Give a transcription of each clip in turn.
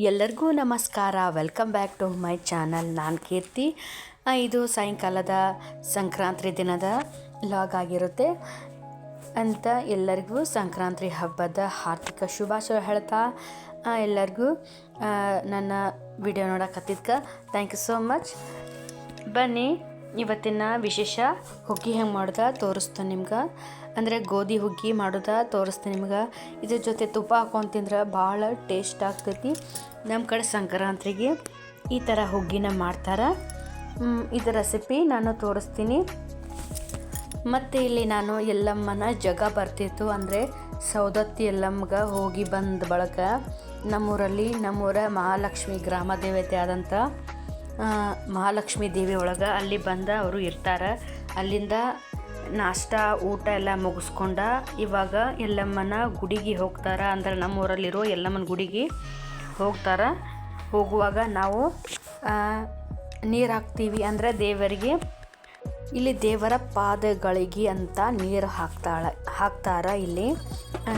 ಎಲ್ಲರಿಗೂ ನಮಸ್ಕಾರ. Welcome back to my channel. ನಾನು ಕೀರ್ತಿ. ಇದು ಸಾಯಂಕಾಲದ ಸಂಕ್ರಾಂತಿ ದಿನದ ಲಾಗ್ ಆಗಿರುತ್ತೆ ಅಂತ ಎಲ್ಲರಿಗೂ ಸಂಕ್ರಾಂತಿ ಹಬ್ಬದ ಹಾರ್ದಿಕ ಶುಭಾಶಯ ಹೇಳ್ತಾ ಎಲ್ಲರಿಗೂ ನನ್ನ ವಿಡಿಯೋ ನೋಡಕತ್ತಿದ್ಕ ಥ್ಯಾಂಕ್ ಯು ಸೋ ಮಚ್. ಬನ್ನಿ ಇವತ್ತಿನ ವಿಶೇಷ ಹುಗ್ಗಿ ಹೆಂಗೆ ಮಾಡೋದ ತೋರಿಸ್ತೀನಿ ನಿಮ್ಗೆ. ಅಂದರೆ ಗೋಧಿ ಹುಗ್ಗಿ ಮಾಡೋದ ತೋರಿಸ್ತೀನಿ ನಿಮ್ಗೆ. ಇದ್ರ ಜೊತೆ ತುಪ್ಪ ಹಾಕೊಂಡು ತಿಂದ್ರೆ ಭಾಳ ಟೇಸ್ಟ್ ಆಗ್ತೈತಿ. ನಮ್ಮ ಕಡೆ ಸಂಕ್ರಾಂತಿಗೆ ಈ ಥರ ಹುಗ್ಗಿನ ಮಾಡ್ತಾರೆ. ಇದರ ರೆಸಿಪಿ ನಾನು ತೋರಿಸ್ತೀನಿ. ಮತ್ತು ಇಲ್ಲಿ ನಾನು ಎಲ್ಲಮ್ಮನ ಜಗ ಬರ್ತಿತ್ತು, ಅಂದರೆ ಸೌದತ್ತಿ ಎಲ್ಲಮ್ಮಗೆ ಹೋಗಿ ಬಂದ ಬಳಕ ನಮ್ಮೂರ ಮಹಾಲಕ್ಷ್ಮಿ ಗ್ರಾಮ ದೇವತೆ ಆದಂಥ ಮಹಾಲಕ್ಷ್ಮಿ ದೇವಿ ಒಳಗೆ ಅಲ್ಲಿ ಬಂದ ಅವರು ಇರ್ತಾರೆ. ಅಲ್ಲಿಂದ ನಾಷ್ಟ ಊಟ ಎಲ್ಲ ಮುಗಿಸ್ಕೊಂಡ ಇವಾಗ ಎಲ್ಲಮ್ಮನ ಗುಡಿಗೆ ಹೋಗ್ತಾರೆ. ಅಂದರೆ ನಮ್ಮೂರಲ್ಲಿರೋ ಎಲ್ಲಮ್ಮನ ಗುಡಿಗೆ ಹೋಗ್ತಾರೆ. ಹೋಗುವಾಗ ನಾವು ನೀರು ಹಾಕ್ತೀವಿ, ಅಂದರೆ ದೇವರಿಗೆ ಇಲ್ಲಿ ದೇವರ ಪಾದಗಳಿಗೆ ಅಂತ ನೀರು ಹಾಕ್ತಾರೆ. ಇಲ್ಲಿ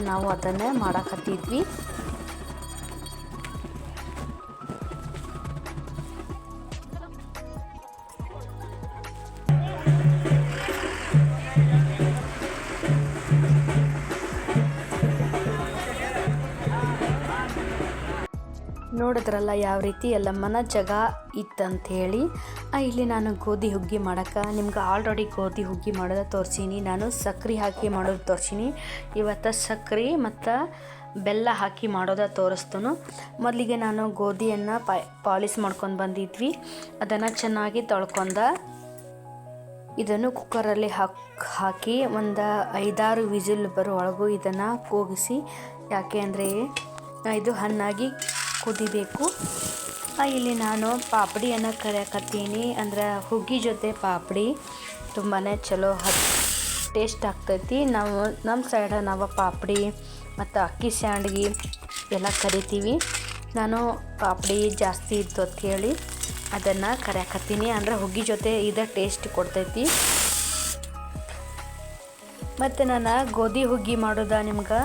ನಾವು ಅದನ್ನು ಮಾಡಕತ್ತಿದ್ವಿ. ನೋಡಿದ್ರಲ್ಲ ಯಾವ ರೀತಿ ಎಲ್ಲಮ್ಮನ ಜಗ ಇತ್ತಂಥೇಳಿ. ಇಲ್ಲಿ ನಾನು ಗೋಧಿ ಹುಗ್ಗಿ ಮಾಡೋಕ್ಕೆ ನಿಮ್ಗೆ ಆಲ್ರೆಡಿ ಗೋಧಿ ಹುಗ್ಗಿ ಮಾಡೋದು ತೋರಿಸೀನಿ. ನಾನು ಸಕ್ಕರೆ ಹಾಕಿ ಮಾಡೋದು ತೋರಿಸೀನಿ. ಇವತ್ತು ಸಕ್ಕರೆ ಮತ್ತು ಬೆಲ್ಲ ಹಾಕಿ ಮಾಡೋದು ತೋರಿಸ್ತನು. ಮೊದಲಿಗೆ ನಾನು ಗೋಧಿಯನ್ನು ಪಾಲಿಸ್ ಮಾಡ್ಕೊಂಡು ಬಂದಿದ್ವಿ. ಅದನ್ನು ಚೆನ್ನಾಗಿ ತೊಳ್ಕೊಂಡ ಇದನ್ನು ಕುಕ್ಕರಲ್ಲಿ ಹಾಕಿ ಒಂದು 5-6 ವಿಸಿಲ್ ಬರೋವರೆಗೂ ಇದನ್ನು ಕೂಗಿಸಿ. ಯಾಕೆ ಅಂದರೆ ಇದು ಹಣ್ಣಾಗಿ ಕುದಿಬೇಕು. ಇಲ್ಲಿ ನಾನು ಪಾಪಡಿಯನ್ನು ಕರಿಯಕತ್ತೀನಿ. ಅಂದ್ರೆ ಹುಗ್ಗಿ ಜೊತೆ ಪಾಪಡಿ ತುಂಬಾ ಚಲೋ ಟೇಸ್ಟ್ ಆಗ್ತೈತಿ. ನಮ್ಮ ಸೈಡ ನಾವು ಪಾಪಡಿ ಮತ್ತು ಅಕ್ಕಿ ಸ್ಯಾಂಡ್ಗಿ ಎಲ್ಲ ಕರಿತೀವಿ. ನಾನು ಪಾಪಡಿ ಜಾಸ್ತಿ ಇತ್ತು ಅಂತ ಹೇಳಿ ಅದನ್ನು ಕರಿಯಕತ್ತೀನಿ. ಅಂದರೆ ಹುಗ್ಗಿ ಜೊತೆ ಇದು ಟೇಸ್ಟ್ ಕೊಡ್ತೈತಿ. ಮತ್ತು ನಾನು ಗೋಧಿ ಹುಗ್ಗಿ ಮಾಡೋದ ನಿಮ್ಗೆ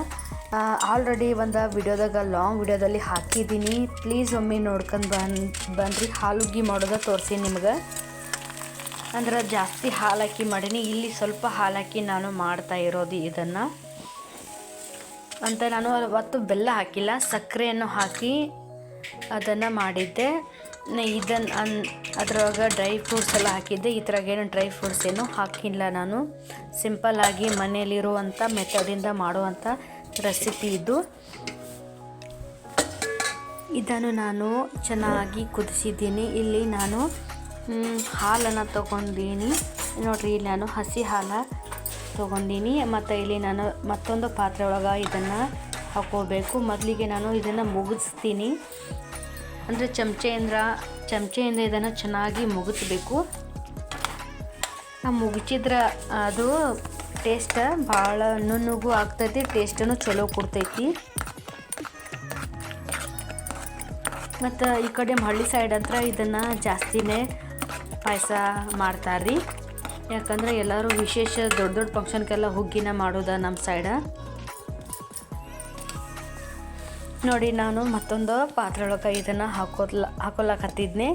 ಆಲ್ರೆಡಿ ಒಂದು ವಿಡಿಯೋದಾಗ ಲಾಂಗ್ ವಿಡಿಯೋದಲ್ಲಿ ಹಾಕಿದ್ದೀನಿ. ಪ್ಲೀಸ್ ಒಮ್ಮೆ ನೋಡ್ಕೊಂಡು ಬನ್ನಿರಿ. ಹಾಲು ಹುಗ್ಗಿ ಮಾಡೋದ ತೋರಿಸಿ ನಿಮ್ಗೆ. ಅಂದ್ರೆ ಜಾಸ್ತಿ ಹಾಲು ಹಾಕಿ ಮಾಡೀನಿ. ಇಲ್ಲಿ ಸ್ವಲ್ಪ ಹಾಲು ಹಾಕಿ ನಾನು ಮಾಡ್ತಾ ಇರೋದು ಇದನ್ನು ಅಂತ. ನಾನು ಅವತ್ತು ಬೆಲ್ಲ ಹಾಕಿಲ್ಲ, ಸಕ್ಕರೆಯನ್ನು ಹಾಕಿ ಅದನ್ನು ಮಾಡಿದ್ದೆ. ಅದ್ರೊಳಗೆ ಡ್ರೈ ಫ್ರೂಟ್ಸ್ ಎಲ್ಲ ಹಾಕಿದ್ದೆ. ಈ ಥರಗೇನು ಡ್ರೈ ಫ್ರೂಟ್ಸ್ ಏನು ಹಾಕಿಲ್ಲ. ನಾನು ಸಿಂಪಲ್ಲಾಗಿ ಮನೆಯಲ್ಲಿರುವಂಥ ಮೆಥಡಿಂದ ಮಾಡುವಂಥ ರೆಸಿಪಿ ಇದು. ಇದನ್ನು ನಾನು ಚೆನ್ನಾಗಿ ಕುದಿಸಿದ್ದೀನಿ. ಇಲ್ಲಿ ನಾನು ಹಾಲನ್ನು ತೊಗೊಂಡೀನಿ. ನೋಡಿರಿ, ಇಲ್ಲಿ ನಾನು ಹಸಿ ಹಾಲು ತೊಗೊಂಡೀನಿ. ಮತ್ತು ಇಲ್ಲಿ ನಾನು ಮತ್ತೊಂದು ಪಾತ್ರೆ ಒಳಗೆ ಇದನ್ನು ಹಾಕೋಬೇಕು. ಮೊದಲಿಗೆ ನಾನು ಇದನ್ನು ಮುಗಿಸ್ತೀನಿ. ಅಂದರೆ ಚಮಚೆಯಿಂದ ಇದನ್ನು ಚೆನ್ನಾಗಿ ಮುಗಿಸ್ಬೇಕು. ಮುಗಿಸಿದ್ರೆ ಅದು ಟೇಸ್ಟ್ ಭಾಳ ನುಣ್ಣಗೂ ಆಗ್ತೈತಿ, ಟೇಸ್ಟನ್ನು ಚಲೋ ಕೊಡ್ತೈತಿ. ಮತ್ತು ಈ ಕಡೆ ಹಳ್ಳಿ ಸೈಡ್ ಹತ್ರ ಇದನ್ನು ಜಾಸ್ತಿನೇ ಪಾಯಸ ಮಾಡ್ತಾರ್ರಿ. ಯಾಕಂದರೆ ಎಲ್ಲರೂ ವಿಶೇಷ ದೊಡ್ಡ ಫಂಕ್ಷನ್ಗೆಲ್ಲ ಹುಗ್ಗಿನ ಮಾಡೋದ ನಮ್ಮ ಸೈಡ. ನೋಡಿ, ನಾನು ಮತ್ತೊಂದು ಪಾತ್ರೆ ಒಳಗೆ ಇದನ್ನು ಹಾಕೊಳಕತ್ತಿದ್ನೆ.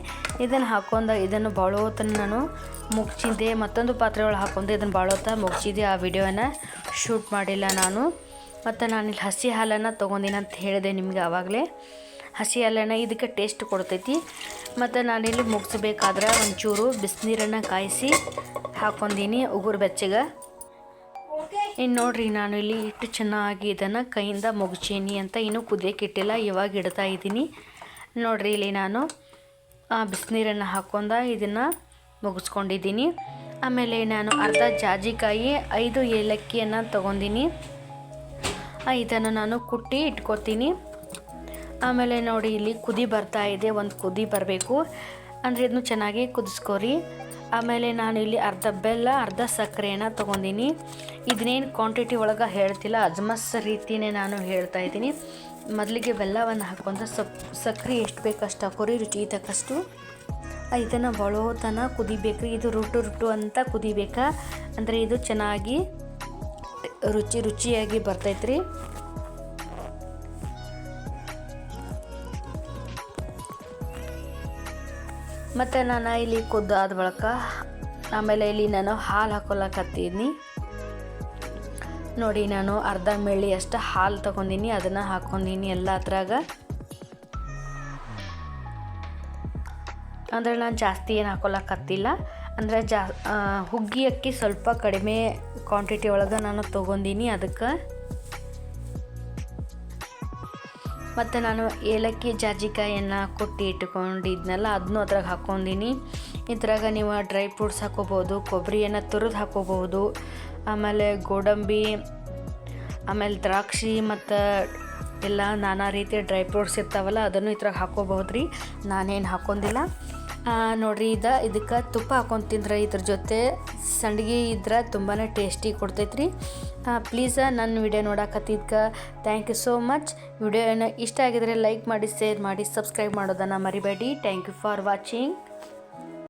ಇದನ್ನು ಹಾಕೊಂಡು ಇದನ್ನು ಬಾಳೋತನ ನಾನು ಮುಗಿಸಿದ್ದೆ. ಮತ್ತೊಂದು ಪಾತ್ರೆ ಒಳಗೆ ಹಾಕೊಂಡು ಇದನ್ನು ಬಾಳೋತ ಮುಗಿಸಿದ್ದೆ. ಆ ವಿಡಿಯೋನ ಶೂಟ್ ಮಾಡಿಲ್ಲ ನಾನು. ಮತ್ತು ನಾನಿಲ್ಲಿ ಹಸಿ ಹಾಲನ್ನು ತೊಗೊಂಡಿನಿ ಅಂತ ಹೇಳಿದೆ ನಿಮಗೆ ಆವಾಗಲೇ. ಹಸಿ ಹಾಲನ್ನು ಇದಕ್ಕೆ ಟೇಸ್ಟ್ ಕೊಡ್ತೈತಿ. ಮತ್ತು ನಾನಿಲ್ಲಿ ಮುಗಿಸ್ಬೇಕಾದ್ರೆ ಒಂಚೂರು ಬಿಸಿನೀರನ್ನು ಕಾಯಿಸಿ ಹಾಕ್ಕೊಂಡೀನಿ ಉಗುರು ಬೆಚ್ಚಗೆ. ಇನ್ನು ನೋಡಿರಿ, ನಾನು ಇಲ್ಲಿ ಇಟ್ಟು ಚೆನ್ನಾಗಿ ಇದನ್ನು ಕೈಯಿಂದ ಮುಗಿಸೀನಿ ಅಂತ ಇನ್ನೂ ಕುದಿಯೋಕೆ ಇಟ್ಟಿಲ್ಲ. ಇವಾಗ ಇಡ್ತಾ ಇದ್ದೀನಿ. ನೋಡಿರಿ, ಇಲ್ಲಿ ನಾನು ಬಿಸಿನೀರನ್ನು ಹಾಕ್ಕೊಂಡು ಇದನ್ನು ಮುಗಿಸ್ಕೊಂಡಿದ್ದೀನಿ. ಆಮೇಲೆ ನಾನು ಅರ್ಧ ಜಾಜಿಕಾಯಿ 5 ಏಲಕ್ಕಿಯನ್ನು ತೊಗೊಂಡಿನಿ. ಇದನ್ನು ನಾನು ಕುಟ್ಟಿ ಇಟ್ಕೊತೀನಿ. ಆಮೇಲೆ ನೋಡಿ, ಇಲ್ಲಿ ಕುದಿ ಬರ್ತಾ ಇದೆ. ಒಂದು ಕುದಿ ಬರಬೇಕು, ಅಂದರೆ ಇದನ್ನು ಚೆನ್ನಾಗಿ ಕುದಿಸ್ಕೊರಿ. ಆಮೇಲೆ ನಾನು ಇಲ್ಲಿ ಅರ್ಧ ಬೆಲ್ಲ ಅರ್ಧ ಸಕ್ಕರೆಯನ್ನು ತೊಗೊಂಡಿನಿ. ಇದನ್ನೇನು ಕ್ವಾಂಟಿಟಿ ಒಳಗೆ ಹೇಳ್ತಿಲ್ಲ, ಅಜ್ಮಸ್ ರೀತಿಯೇ ನಾನು ಹೇಳ್ತಾ ಇದ್ದೀನಿ. ಮೊದಲಿಗೆ ಬೆಲ್ಲವನ್ನು ಹಾಕ್ಕೊಂಡು ಸಕ್ಕರೆ ಎಷ್ಟು ಬೇಕಷ್ಟು ಹಾಕೋರಿ, ರುಚಿ ತಕ್ಕಷ್ಟು. ಇದನ್ನು ಬಳೋತನ ಕುದಿಬೇಕು. ಇದು ರುಟು ಅಂತ ಕುದಿಬೇಕಾ, ಅಂದರೆ ಇದು ಚೆನ್ನಾಗಿ ರುಚಿಯಾಗಿ ಬರ್ತೈತ್ರಿ. ಮತ್ತು ನಾನು ಇಲ್ಲಿ ಕುದ್ದಾದ ಬಳಿಕ ಆಮೇಲೆ ಇಲ್ಲಿ ನಾನು ಹಾಲು ಹಾಕೊಳಕತ್ತೀನಿ. ನೋಡಿ ನಾನು ಅರ್ಧ ಮೆಳ್ಳಿ ಅಷ್ಟು ಹಾಲು ತೊಗೊಂಡಿನಿ, ಅದನ್ನು ಹಾಕ್ಕೊಂಡೀನಿ ಎಲ್ಲ ಅದ್ರಾಗ. ಅಂದರೆ ನಾನು ಜಾಸ್ತಿ ಏನು ಹಾಕೊಳಕತ್ತಿಲ್ಲ, ಅಂದರೆ ಹುಗ್ಗಿ ಅಕ್ಕಿ ಸ್ವಲ್ಪ ಕಡಿಮೆ ಕ್ವಾಂಟಿಟಿ ಒಳಗೆ ನಾನು ತೊಗೊಂಡಿನಿ ಅದಕ್ಕೆ. ಮತ್ತು ನಾನು ಏಲಕ್ಕಿ ಜಾಜಿಕಾಯಿಯನ್ನು ಕೊಟ್ಟು ಇಟ್ಕೊಂಡಿದ್ನಲ್ಲ ಅದನ್ನೂ ಅದ್ರಾಗ ಹಾಕ್ಕೊಂಡೀನಿ. ಇದ್ರಾಗ ನೀವು ಡ್ರೈ ಫ್ರೂಟ್ಸ್ ಹಾಕೋಬೋದು, ಕೊಬ್ಬರಿಯನ್ನು ತುರಿದು ಹಾಕೋಬೋದು, ಆಮೇಲೆ ಗೋಡಂಬಿ, ಆಮೇಲೆ ದ್ರಾಕ್ಷಿ ಮತ್ತು ಎಲ್ಲ ನಾನಾ ರೀತಿಯ ಡ್ರೈ ಫ್ರೂಟ್ಸ್ ಇರ್ತಾವಲ್ಲ ಅದನ್ನು ಇದ್ರಾಗ ಹಾಕೋಬಹುದು ರೀ. ನಾನೇನು ಹಾಕ್ಕೊಂಡಿಲ್ಲ. ನೋಡಿರಿ ಇದಕ್ಕೆ ತುಪ್ಪ ಹಾಕ್ಕೊಂಡು ತಿಂದ್ರೆ ಇದ್ರ ಜೊತೆ ಸಂಡಿಗೆ ಇದ್ರೆ ತುಂಬಾ ಟೇಸ್ಟಿ ಕೊಡ್ತೈತ್ರಿ. ಪ್ಲೀಸ್ ನನ್ನ ವಿಡಿಯೋ ನೋಡಕತ್ತಿದ್ಕೆ ಥ್ಯಾಂಕ್ ಯು ಸೋ ಮಚ್. ವಿಡಿಯೋನ ಇಷ್ಟ ಆಗಿದ್ರೆ ಲೈಕ್ ಮಾಡಿ, ಶೇರ್ ಮಾಡಿ, ಸಬ್ಸ್ಕ್ರೈಬ್ ಮಾಡೋದನ್ನು ಮರಿಬೇಡಿ. Thank you for watching.